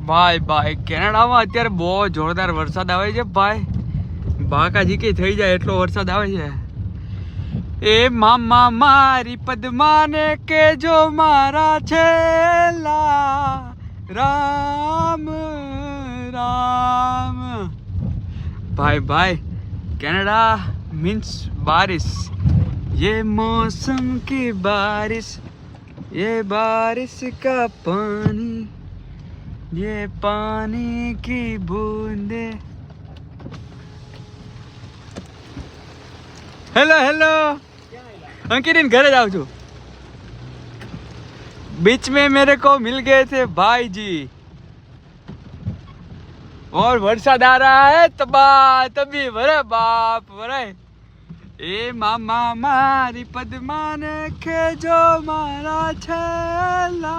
ભાઈ કેનેડામાં અત્યારે બહુ જોરદાર વરસાદ આવે છે ભાઈ. બાકાજી કે થઈ જાય એટલો વરસાદ આવે છે. એ મામા મારી પદ્માને કે જો મારા છેલા રામ રામ. ભાઈ कनाडा मीन्स बारिश. ये मौसम की बारिश, ये बारिश का पानी, ये पानी की बूंदे. हेलो हेलो अंकित घर जाओ छू. बीच में मेरे को मिल गए थे भाई जी और वर्षा आ रहा है तबा तभी भरे बाप भरे. ए मामा मारी पद्मा ने के जो मारा छेला